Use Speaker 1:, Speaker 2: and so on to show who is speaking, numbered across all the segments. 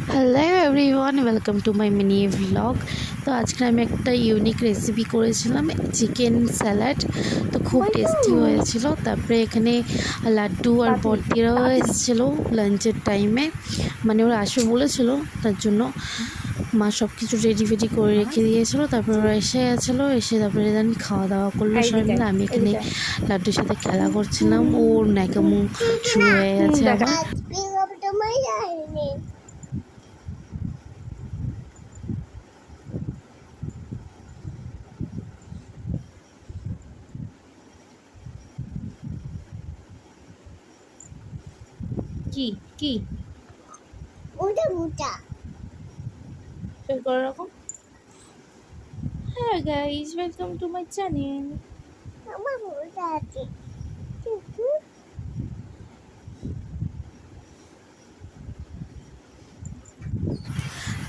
Speaker 1: Hello everyone, welcome to my mini vlog. তো আজকে আমি একটা ইউনিক রেসিপি করেছিলাম, চিকেন স্যালাড। তো খুব টেস্টি হয়েছিল। তারপরে এখানে লাড্ডু আর বড়দিরাও এসেছিলো লাঞ্চের টাইমে, মানে ওরা আসবে বলেছিল, তার জন্য মা সব কিছু রেডি ফেডি করে রেখে দিয়েছিলো। তারপরে ওরা এসে গেছিলো, এসে তারপরে খাওয়া দাওয়া করলো সবাই মিলে। আমি এখানে লাড্ডুর সাথে খেলা করছিলাম, ওর ন্যাকামো শুরু হয়ে গেছে আবার।
Speaker 2: কি কি
Speaker 3: ওটা মোটা
Speaker 2: বের করে রাখো। হ্যাঁ guys, welcome to my channel.
Speaker 3: আমার মোটা আছে।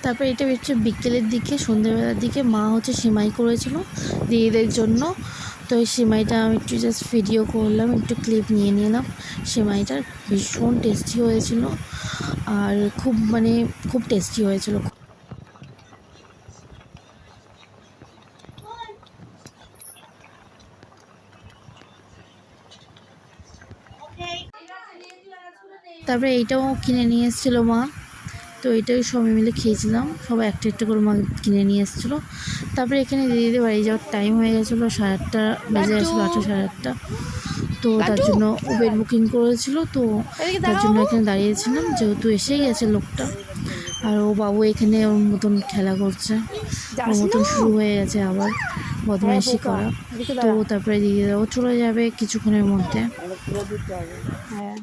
Speaker 1: তারপরে এটা হচ্ছে বিকেলের দিকে, সন্ধ্যেবেলার দিকে মা হচ্ছে সিমাই করেছিল দিদিদের জন্য। তো এই সিমাইটা আমি একটু জাস্ট ভিডিও করলাম, একটু ক্লিপ নিয়ে নিলাম। সিমাইটা ভীষণ টেস্টি হয়েছিল, আর খুব টেস্টি হয়েছিল। তারপরে এইটাও কিনে নিয়ে এসেছিলো মা, তো এটাই সবাই মিলে খেয়েছিলাম। সবাই একটা একটা করে মা কিনে নিয়ে এসেছিলো। তারপরে এখানে দিদিদের বাড়ি যাওয়ার টাইম হয়ে গেছিলো, 8:30 বেজে গেছিলো, 8:30 সাড়ে 8:30। তো তার জন্য উবের বুকিং করেছিল, তো তার জন্য এখানে দাঁড়িয়েছিলাম, যেহেতু এসেই গেছে লোকটা। আর ও বাবু এখানে ওর মতন খেলা করছে, ওর মতন শুরু হয়ে গেছে আবার বদমাইশি করা। তো তারপরে দিদিরাও চলে যাবে কিছুক্ষণের মধ্যে।
Speaker 2: হ্যাঁ,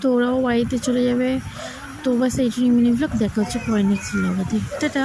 Speaker 1: তো ওরাও বাড়িতে চলে যাবে। তো বাস এইটুকু মিনি ব্লগ, দেখা হচ্ছে পরে নেক্সট ব্লগে। টাটা।